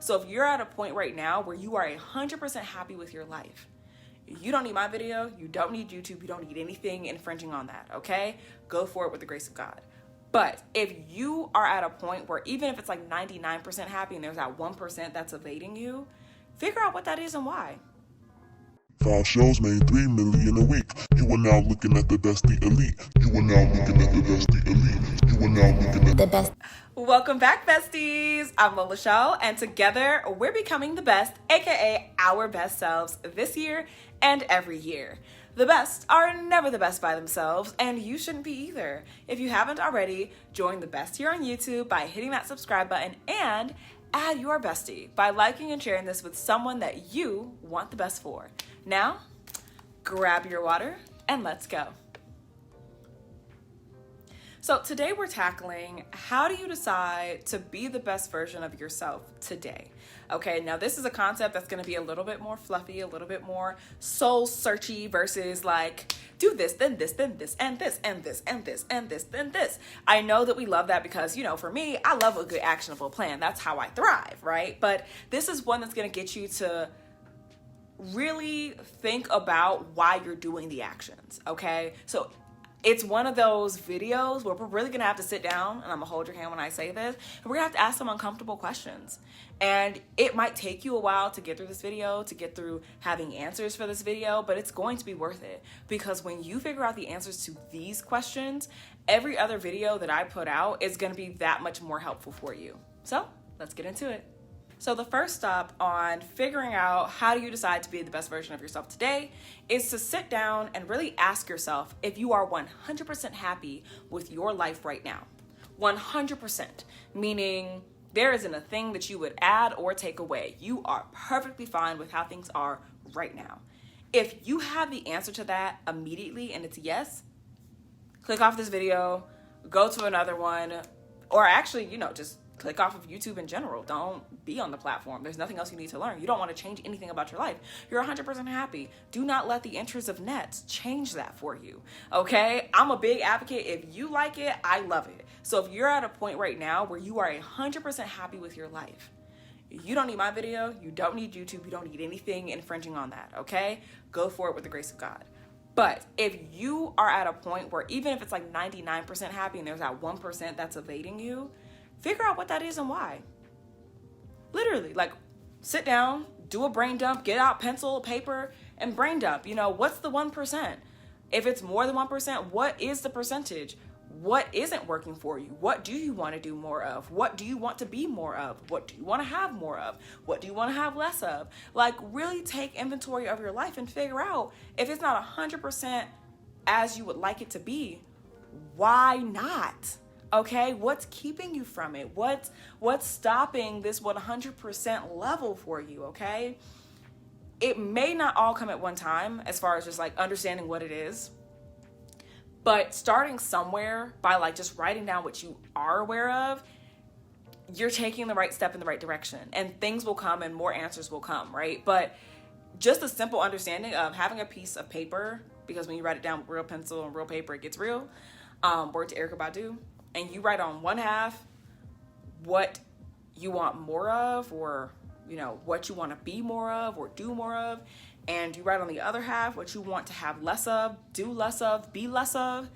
So if you're at a point right now where you are 100% happy with your life, you don't need my video, you don't need YouTube, you don't need anything infringing on that, okay? Go for it with the grace of God. But if you are at a point where even if it's like 99% happy and there's that 1% that's evading you, figure out what that is and why. 5 shows made 3 million a week. You are now looking at the bestie elite. You are now looking at the bestie elite. You are now looking at the best. Welcome back, besties. I'm Lola Shaw, and together we're becoming the best, aka our best selves this year and every year. The best are never the best by themselves, and you shouldn't be either. If you haven't already, join the best here on YouTube by hitting that subscribe button and add your bestie by liking and sharing this with someone that you want the best for. Now, grab your water and let's go. So today we're tackling, how do you decide to be the best version of yourself today? Okay, now this is a concept that's going to be a little bit more fluffy, a little bit more soul searchy versus like, do this, then this, then this, and this, and this, and this, and this, then this. I know that we love that because, you know, for me, I love a good actionable plan. That's how I thrive, right? But this is one that's going to get you to really think about why you're doing the actions, okay? So it's one of those videos where we're really gonna have to sit down, and I'm gonna hold your hand when I say this, and we're gonna have to ask some uncomfortable questions. And it might take you a while to get through this video, to get through having answers for this video, but it's going to be worth it. Because when you figure out the answers to these questions, every other video that I put out is gonna be that much more helpful for you. So let's get into it. So the first stop on figuring out how do you decide to be the best version of yourself today is to sit down and really ask yourself if you are 100% happy with your life right now. 100%, meaning there isn't a thing that you would add or take away. You are perfectly fine with how things are right now. If you have the answer to that immediately and it's yes, click off this video, go to another one, or actually, just click off of YouTube in general. Don't be on the platform. There's nothing else you need to learn. You don't want to change anything about your life. You're 100% happy. Do not let the interests of nets change that for you, okay? I'm a big advocate. If you like it, I love it. So if you're at a point right now where you are 100% happy with your life, you don't need my video, you don't need YouTube, you don't need anything infringing on that, okay? Go for it with the grace of God. But if you are at a point where even if it's like 99% happy and there's that 1% that's evading you, figure out what that is and why. Literally, like, sit down, do a brain dump, get out pencil, paper, and brain dump. What's the 1%? If it's more than 1%, what is the percentage? What isn't working for you? What do you want to do more of? What do you want to be more of? What do you want to have more of? What do you want to have less of? Like, really take inventory of your life and figure out if it's not 100% as you would like it to be, why not? Okay, what's keeping you from it? What's stopping this 100% level for you, okay? It may not all come at one time as far as just like understanding what it is, but starting somewhere by like just writing down what you are aware of, you're taking the right step in the right direction, and things will come and more answers will come, right? But just a simple understanding of having a piece of paper, because when you write it down with real pencil and real paper, it gets real. Word to Erykah Badu. And you write on one half what you want more of, or, what you want to be more of or do more of. And you write on the other half what you want to have less of, do less of, be less of.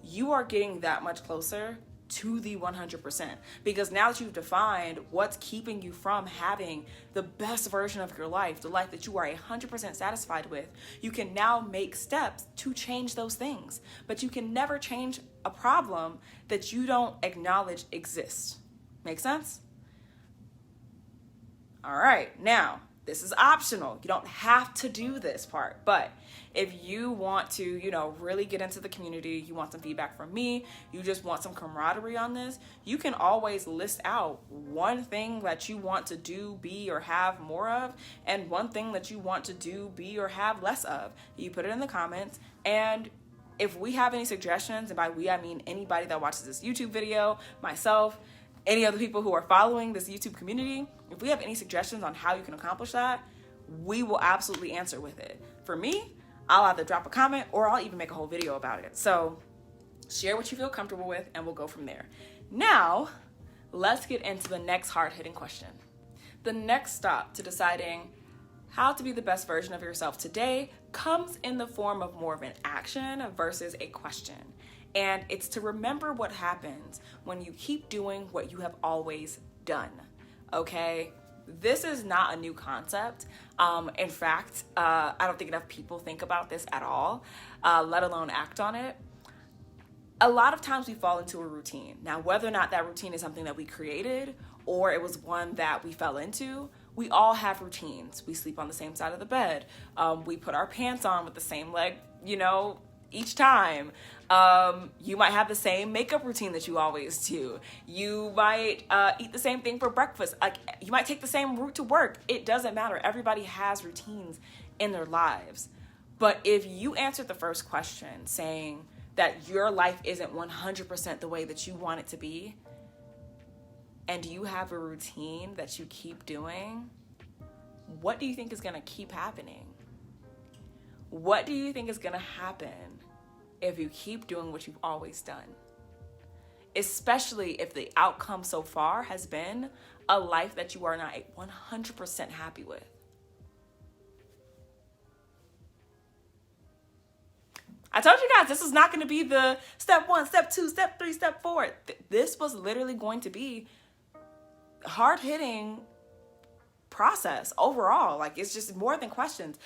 You are getting that much closer to the 100%. Because now that you've defined what's keeping you from having the best version of your life, the life that you are 100% satisfied with, you can now make steps to change those things. But you can never change a problem that you don't acknowledge exists. Make sense? All right, now, this is optional. You don't have to do this part, but if you want to, really get into the community, you want some feedback from me, you just want some camaraderie on this, you can always list out one thing that you want to do, be, or have more of, and one thing that you want to do, be, or have less of. You put it in the comments, and if we have any suggestions, and by we, I mean anybody that watches this YouTube video, myself, any other people who are following this YouTube community, if we have any suggestions on how you can accomplish that, we will absolutely answer with it. For me, I'll either drop a comment or I'll even make a whole video about it. So share what you feel comfortable with and we'll go from there. Now, let's get into the next hard-hitting question. The next stop to deciding how to be the best version of yourself today comes in the form of more of an action versus a question. And it's to remember what happens when you keep doing what you have always done, okay? This is not a new concept. In fact, I don't think enough people think about this at all, let alone act on it. A lot of times we fall into a routine. Now, whether or not that routine is something that we created or it was one that we fell into, we all have routines. We sleep on the same side of the bed. We put our pants on with the same leg, each time. You might have the same makeup routine that you always do. You might eat the same thing for breakfast. Like, you might take the same route to work. It doesn't matter. Everybody has routines in their lives. But if you answered the first question saying that your life isn't 100% the way that you want it to be, and you have a routine that you keep doing, what do you think is going to keep happening? What do you think is going to happen if you keep doing what you've always done? Especially if the outcome so far has been a life that you are not 100% happy with. I told you guys, this is not going to be the step 1, step 2, step 3, step 4. This was literally going to be hard-hitting process overall. Like, it's just more than questions.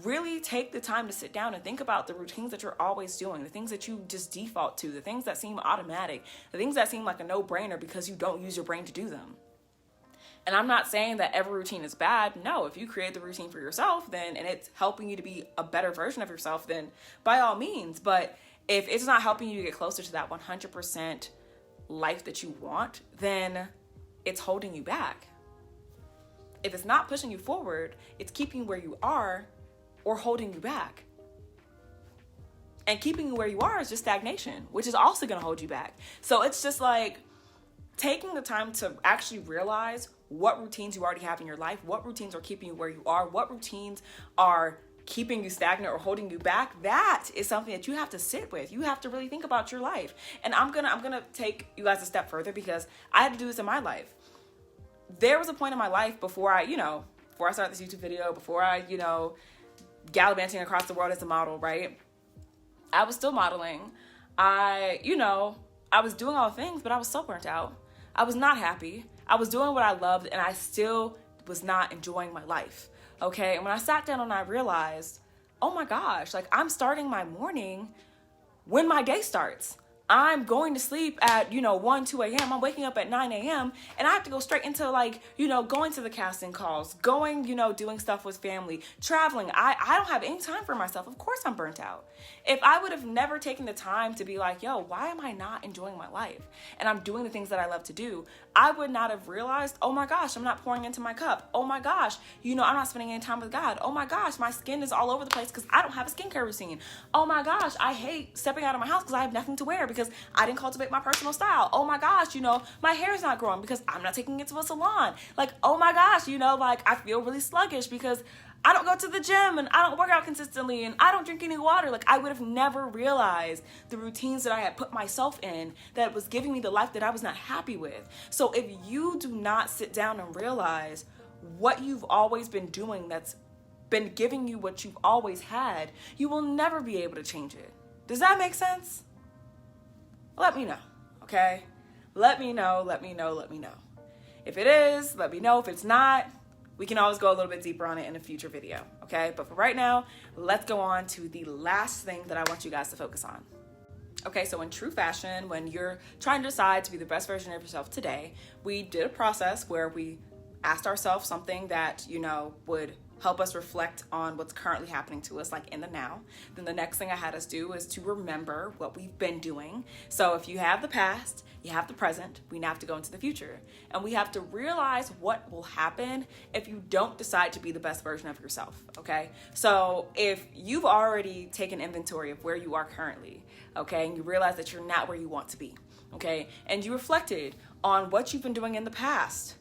Really take the time to sit down and think about the routines that you're always doing, the things that you just default to, the things that seem automatic, the things that seem like a no-brainer because you don't use your brain to do them. And I'm not saying that every routine is bad. No, if you create the routine for yourself, and it's helping you to be a better version of yourself, then by all means. But if it's not helping you to get closer to that 100% life that you want, then it's holding you back. If it's not pushing you forward, it's keeping you where you are or holding you back. And keeping you where you are is just stagnation, which is also going to hold you back. So it's just like taking the time to actually realize what routines you already have in your life, what routines are keeping you where you are, what routines are keeping you stagnant or holding you back. That is something that you have to sit with. You have to really think about your life. And I'm gonna take you guys a step further because I had to do this in my life. There was a point in my life before I started this YouTube video, before I, gallivanting across the world as a model, right? I was still modeling. I was doing all the things, but I was so burnt out. I was not happy. I was doing what I loved, and I still was not enjoying my life, okay? And when I sat down and I realized, oh my gosh, like, I'm starting my morning when my day starts. I'm going to sleep at, 1, 2 a.m. I'm waking up at 9 a.m. and I have to go straight into going to the casting calls, going, doing stuff with family, traveling. I don't have any time for myself. Of course I'm burnt out. If I would have never taken the time to be like, why am I not enjoying my life? And I'm doing the things that I love to do. I would not have realized, oh my gosh, I'm not pouring into my cup. Oh my gosh, I'm not spending any time with God. Oh my gosh, my skin is all over the place because I don't have a skincare routine. Oh my gosh, I hate stepping out of my house because I have nothing to wear because I didn't cultivate my personal style. Oh my gosh, my hair is not growing because I'm not taking it to a salon. Like, oh my gosh, I feel really sluggish because I don't go to the gym and I don't work out consistently and I don't drink any water. Like, I would have never realized the routines that I had put myself in that was giving me the life that I was not happy with. So if you do not sit down and realize what you've always been doing that's been giving you what you've always had, you will never be able to change it. Does that make sense? Let me know, okay? Let me know. If it is, let me know. If it's not, we can always go a little bit deeper on it in a future video, okay? But for right now, let's go on to the last thing that I want you guys to focus on. Okay, so in true fashion, when you're trying to decide to be the best version of yourself today, we did a process where we asked ourselves something that, would help us reflect on what's currently happening to us, like in the now. Then the next thing I had us do is to remember what we've been doing. So if you have the past, you have the present, we now have to go into the future. And we have to realize what will happen if you don't decide to be the best version of yourself, okay? So if you've already taken inventory of where you are currently, okay, and you realize that you're not where you want to be, okay, and you reflected on what you've been doing in the past,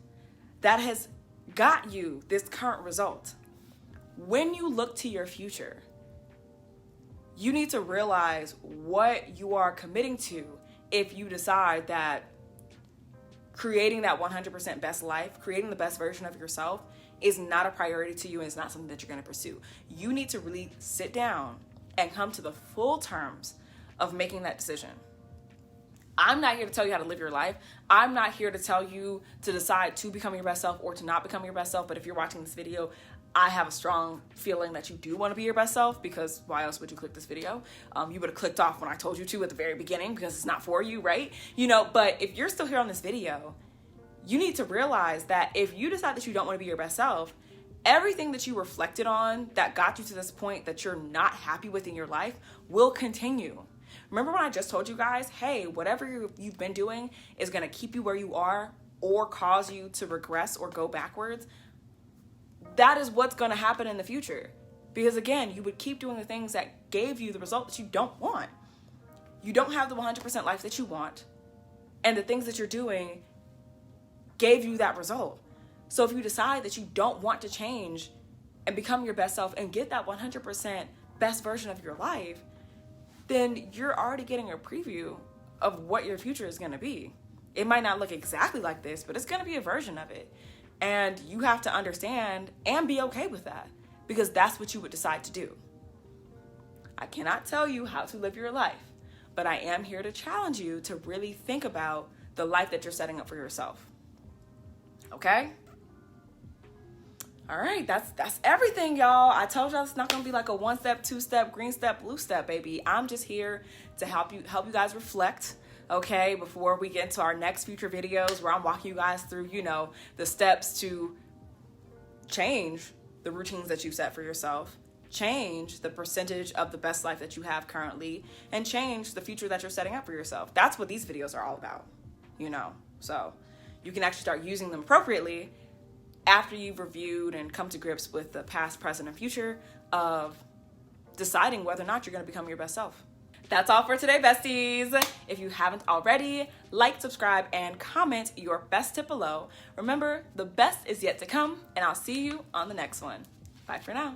that has got you this current result. When you look to your future, you need to realize what you are committing to if you decide that creating that 100% best life, creating the best version of yourself is not a priority to you and it's not something that you're going to pursue. You need to really sit down and come to the full terms of making that decision. I'm not here to tell you how to live your life. I'm not here to tell you to decide to become your best self or to not become your best self. But if you're watching this video, I have a strong feeling that you do want to be your best self, because why else would you click this video? You would have clicked off when I told you to at the very beginning, because it's not for you, right? But if you're still here on this video, you need to realize that if you decide that you don't want to be your best self, everything that you reflected on that got you to this point that you're not happy with in your life will continue. Remember when I just told you guys, hey, whatever you've been doing is going to keep you where you are or cause you to regress or go backwards? That is what's going to happen in the future. Because again, you would keep doing the things that gave you the result that you don't want. You don't have the 100% life that you want. And the things that you're doing gave you that result. So if you decide that you don't want to change and become your best self and get that 100% best version of your life, then you're already getting a preview of what your future is going to be. It might not look exactly like this, but it's going to be a version of it. And you have to understand and be okay with that, because that's what you would decide to do. I cannot tell you how to live your life, but I am here to challenge you to really think about the life that you're setting up for yourself. Okay? All right, that's everything, y'all. I told y'all it's not gonna be like a 1-step, 2-step, green step, blue step, baby. I'm just here to help you guys reflect, okay, before we get into our next future videos where I'm walking you guys through, the steps to change the routines that you set for yourself, change the percentage of the best life that you have currently, and change the future that you're setting up for yourself. That's what these videos are all about, so you can actually start using them appropriately after you've reviewed and come to grips with the past, present, and future of deciding whether or not you're going to become your best self. That's all for today, besties. If you haven't already, like, subscribe, and comment your best tip below. Remember, the best is yet to come, and I'll see you on the next one. Bye for now.